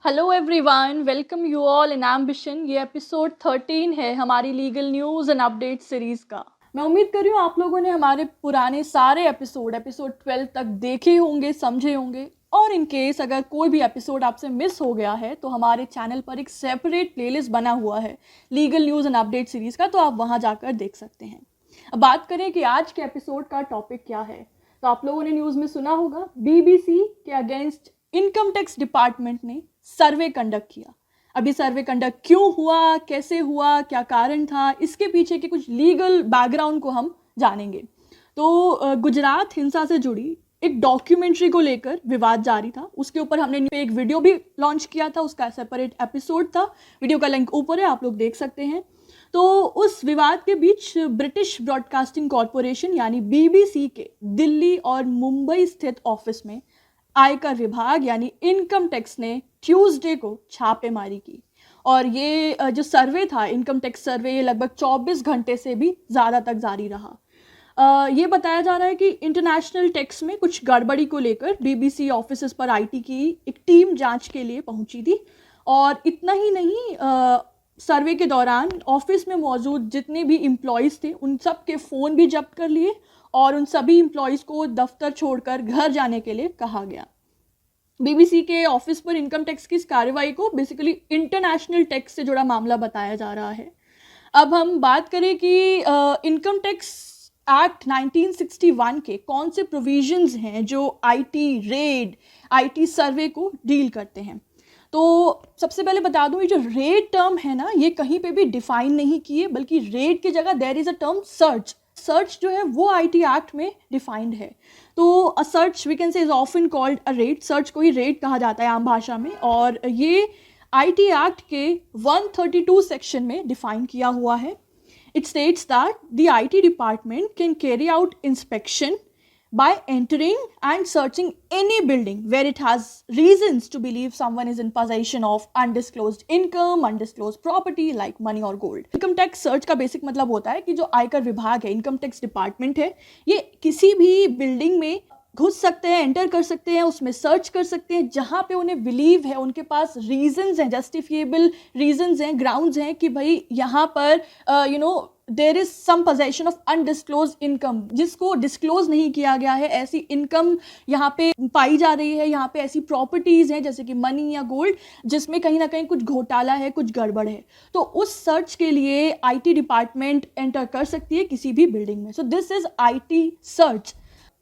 Hello everyone, welcome you all in ambition. ये episode 13 है हमारी legal news and update series का। मैं उम्मीद कर रही हूँ आप लोगों ने हमारे पुराने सारे एपिसोड 12 तक देखे होंगे, समझे होंगे। और इन केस अगर कोई भी एपिसोड आपसे मिस हो गया है तो हमारे चैनल पर एक सेपरेट प्लेलिस्ट बना हुआ है legal news and update series का, तो आप वहाँ जाकर देख सकते हैं। अब बात करें कि आज के एपिसोड का टॉपिक क्या है, तो आप लोगों ने न्यूज़ में सुना होगा बीबीसी के अगेंस्ट इनकम टैक्स डिपार्टमेंट ने सर्वे कंडक्ट किया। अभी सर्वे कंडक्ट क्यों हुआ, कैसे हुआ, क्या कारण था, इसके पीछे के कुछ लीगल बैकग्राउंड को हम जानेंगे। तो गुजरात हिंसा से जुड़ी एक डॉक्यूमेंट्री को लेकर विवाद जारी था। उसके ऊपर हमने एक वीडियो भी लॉन्च किया था, उसका सेपरेट एपिसोड था। वीडियो का लिंक ऊपर है, आप लोग देख सकते हैं। तो उस विवाद के बीच ब्रिटिश ब्रॉडकास्टिंग कॉरपोरेशन यानी बीबीसी के दिल्ली और मुंबई स्थित ऑफिस में आयकर विभाग यानी इनकम टैक्स ने ट्यूसडे को छापेमारी की। और ये जो सर्वे था, इनकम टैक्स सर्वे, ये लगभग 24 घंटे से भी ज़्यादा तक जारी रहा। ये बताया जा रहा है कि इंटरनेशनल टैक्स में कुछ गड़बड़ी को लेकर बीबीसी ऑफिस पर आईटी की एक टीम जांच के लिए पहुंची थी। और इतना ही नहीं, सर्वे के दौरान ऑफिस में मौजूद जितने भी एम्प्लॉयज़ थे उन सब के फ़ोन भी जब्त कर लिए और उन सभी एम्प्लॉयज़ को दफ्तर छोड़कर घर जाने के लिए कहा गया। बीबीसी के ऑफिस पर इनकम टैक्स की इस कार्रवाई को बेसिकली इंटरनेशनल टैक्स से जुड़ा मामला बताया जा रहा है। अब हम बात करें कि इनकम टैक्स एक्ट 1961 के कौन से प्रोविजंस हैं जो आईटी रेड, आईटी सर्वे को डील करते हैं। तो सबसे पहले बता दूं, ये जो रेड टर्म है ना, ये कहीं पे भी डिफाइन नहीं किए, बल्कि रेड की जगह there is a term search. Search जो है वो आईटी एक्ट में डिफाइंड है। तो a search we can say is often called a raid. Search को ही रेड कहा जाता है आम भाषा में, और ये आईटी एक्ट के 132 सेक्शन में डिफाइन किया हुआ है। It states that the IT department can carry out inspection by entering and searching any building where it has reasons to believe someone is in possession of undisclosed income, undisclosed property like money or gold. Income tax search का basic मतलब होता है कि जो आयकर विभाग है, income tax department है, ये किसी भी बिल्डिंग में घुस सकते हैं, एंटर कर सकते हैं, उसमें सर्च कर सकते हैं जहाँ पे उन्हें बिलीव है, उनके पास रीजंस हैं, जस्टिफिएबल रीजंस हैं, ग्राउंड्स हैं कि भाई यहाँ पर there is some possession of undisclosed income, जिसको डिस्क्लोज नहीं किया गया है, ऐसी इनकम यहाँ पे पाई जा रही है, यहाँ पे ऐसी प्रॉपर्टीज हैं जैसे कि मनी या गोल्ड जिसमें कहीं ना कहीं कुछ घोटाला है, कुछ गड़बड़ है। तो उस सर्च के लिए आईटी डिपार्टमेंट एंटर कर सकती है किसी भी बिल्डिंग में। So this is IT search.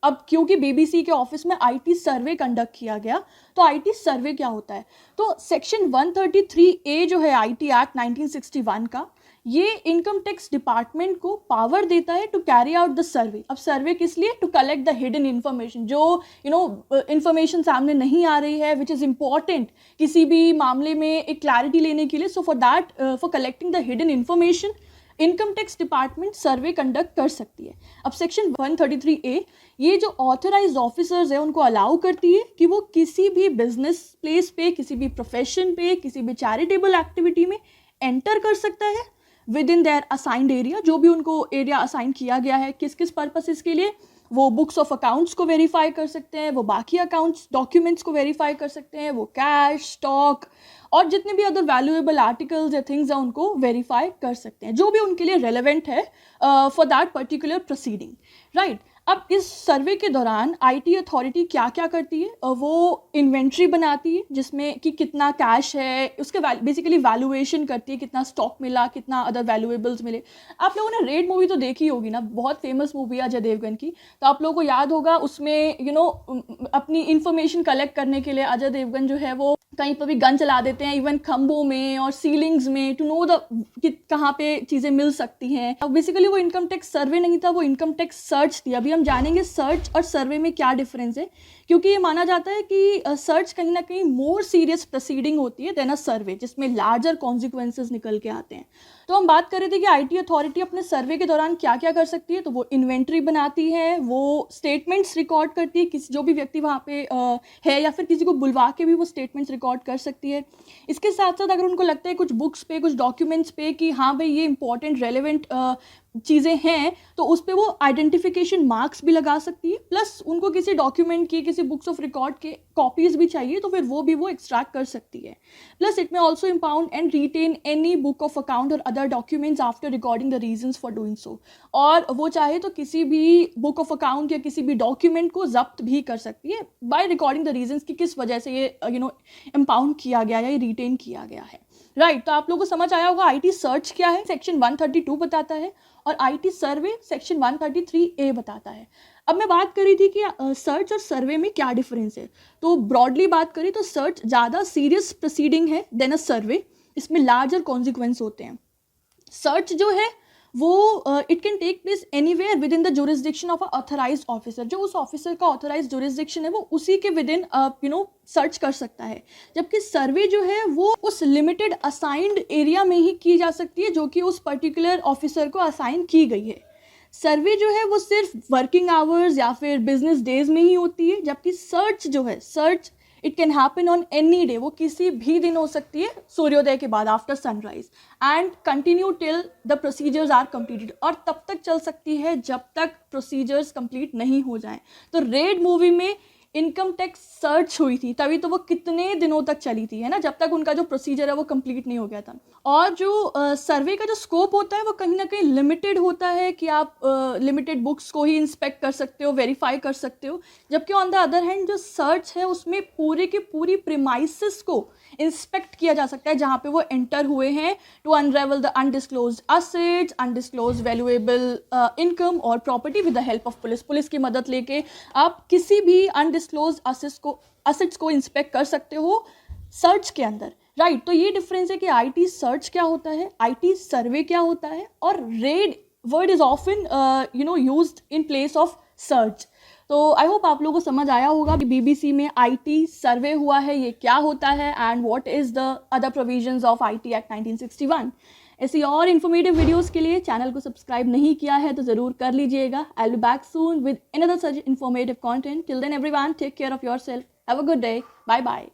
अब क्योंकि बीबीसी के ऑफिस में आईटी सर्वे कंडक्ट किया गया, तो आईटी सर्वे क्या होता है, तो सेक्शन 133A जो है आईटी एक्ट 1961 का, ये इनकम टैक्स डिपार्टमेंट को पावर देता है to carry out the survey. अब सर्वे किस लिए? To collect the hidden information, जो इन्फॉर्मेशन सामने नहीं आ रही है, विच इज़ इंपॉर्टेंट किसी भी मामले में एक क्लैरिटी लेने के लिए। So for that, for collecting the hidden information, income tax department survey conduct कर सकती है। अब सेक्शन 133A ये जो ऑथराइज्ड ऑफिसर्स है उनको अलाउ करती है कि वो किसी भी बिजनेस प्लेस पे, किसी भी प्रोफेशन पे, किसी भी चैरिटेबल एक्टिविटी में एंटर कर सकता है with in their assigned area, जो भी उनको एरिया असाइन किया गया है। किस किस पर्पसेस के लिए? वो बुक्स ऑफ अकाउंट्स को वेरीफाई कर सकते हैं, वो बाकी अकाउंट्स डॉक्यूमेंट्स को वेरीफाई कर सकते हैं, वो कैश, स्टॉक और जितने भी अदर वैल्यूएबल आर्टिकल्स या थिंग्स हैं उनको वेरीफाई कर सकते हैं, जो भी उनके लिए रेलेवेंट है for that particular proceeding, right. अब इस सर्वे के दौरान आईटी अथॉरिटी क्या क्या करती है, वो इन्वेंट्री बनाती है जिसमें कि कितना कैश है, उसके बेसिकली वैल्यूएशन करती है, कितना स्टॉक मिला, कितना अदर वैल्यूएबल्स मिले। आप लोगों ने रेड मूवी तो देखी होगी ना, बहुत फेमस मूवी है अजय देवगन की, तो आप लोगों को याद होगा उसमें अपनी इंफॉर्मेशन कलेक्ट करने के लिए अजय देवगन जो है वो कहीं पर भी गन चला देते हैं, इवन खंभों में और सीलिंग्स में, टू नो द कि कहाँ पे चीज़ें मिल सकती हैं। अब बेसिकली वो इनकम टैक्स सर्वे नहीं था, वो इनकम टैक्स सर्च थी। अभी हम जानेंगे सर्च और सर्वे में क्या डिफरेंस है, क्योंकि ये माना जाता है कि सर्च कहीं ना कहीं मोर सीरियस प्रोसीडिंग होती है देन अ सर्वे, जिसमें लार्जर कॉन्सिक्वेंसेस निकल के आते हैं। तो हम बात कर रहे थे कि आईटी अथॉरिटी अपने सर्वे के दौरान क्या क्या कर सकती है, तो वो इन्वेंट्री बनाती है, वो स्टेटमेंट्स रिकॉर्ड करती है, किसी जो भी व्यक्ति वहाँ पे है या फिर किसी को बुलवा के भी वो स्टेटमेंट्स रिकॉर्ड कर सकती है। इसके साथ साथ अगर उनको लगता है कुछ बुक्स पे, कुछ डॉक्यूमेंट्स पे कि हाँ भाई ये इंपॉर्टेंट रेलेवेंट चीज़ें हैं तो उस पर वो आइडेंटिफिकेशन मार्क्स भी लगा सकती है, प्लस उनको किसी डॉक्यूमेंट की, किसी बुक्स ऑफ रिकॉर्ड के कॉपीज़ भी चाहिए तो फिर वो भी वो एक्सट्रैक्ट कर सकती है। प्लस इट में also impound and retain any book of account और other documents after recording the reasons for doing so. और वो चाहे तो किसी भी बुक ऑफ अकाउंट या किसी भी डॉक्यूमेंट को जब्त भी कर सकती है बाय रिकॉर्डिंग द रीजंस कि किस वजह से ये इम्पाउंड किया गया या ये रिटेन किया गया है। राइट, तो आप लोगों को समझ आया होगा आईटी सर्च क्या है, सेक्शन 132 बताता है, और आईटी सर्वे सेक्शन 133A बताता है। अब मैं बात कर रही थी कि सर्च और सर्वे में क्या डिफरेंस है। तो ब्रॉडली बात करें तो सर्च ज़्यादा सीरियस प्रोसीडिंग है देन अ सर्वे, इसमें लार्जर कॉन्सिक्वेंस होते हैं। सर्च जो है वो it can take place anywhere within the jurisdiction of a authorized officer, जो उस ऑफिसर का ऑथराइज्ड जुरिस्डिक्शन है वो उसी के विद इन सर्च कर सकता है। जबकि सर्वे जो है वो उस लिमिटेड असाइंड एरिया में ही की जा सकती है जो कि उस पर्टिकुलर ऑफिसर को असाइन की गई है। सर्वे जो है वो सिर्फ वर्किंग आवर्स या फिर बिजनेस डेज में ही होती है, जबकि सर्च जो है, search it can happen on any day, वो किसी भी दिन हो सकती है सूर्योदय के बाद, after sunrise, and continue till the procedures are completed, और तब तक चल सकती है जब तक प्रोसीजर्स कंप्लीट नहीं हो जाएं। तो रेड मूवी में इनकम टैक्स सर्च हुई थी तभी तो वो कितने दिनों तक चली थी, है ना, जब तक उनका जो प्रोसीजर है वो कंप्लीट नहीं हो गया था। और जो सर्वे का जो स्कोप होता है वो कहीं ना कहीं लिमिटेड होता है कि आप लिमिटेड बुक्स को ही इंस्पेक्ट कर सकते हो, वेरीफाई कर सकते हो। जबकि ऑन द अदर हैंड जो सर्च है उसमें पूरे की पूरी प्रीमाइसेस को इंस्पेक्ट किया जा सकता है जहाँ पे वो एंटर हुए हैं, to unravel the undisclosed assets, undisclosed valuable income और property with the help of police. Police की मदद लेके आप किसी भी अनडिस्क्लोज्ड असेट्स को इंस्पेक्ट कर सकते हो सर्च के अंदर। राइट, तो ये डिफरेंस है कि आईटी सर्च क्या होता है, आईटी सर्वे क्या होता है, और red word is often used in place of search. तो आई होप आप लोगों को समझ आया होगा कि बीबीसी में आईटी सर्वे हुआ है, ये क्या होता है, and what is the other provisions of IT act 1961। ऐसी और इन्फॉर्मेटिव वीडियोस के लिए चैनल को सब्सक्राइब नहीं किया है तो ज़रूर कर लीजिएगा। I will be back soon with another such informative content. Till then everyone, take care of yourself, have a good day, bye bye.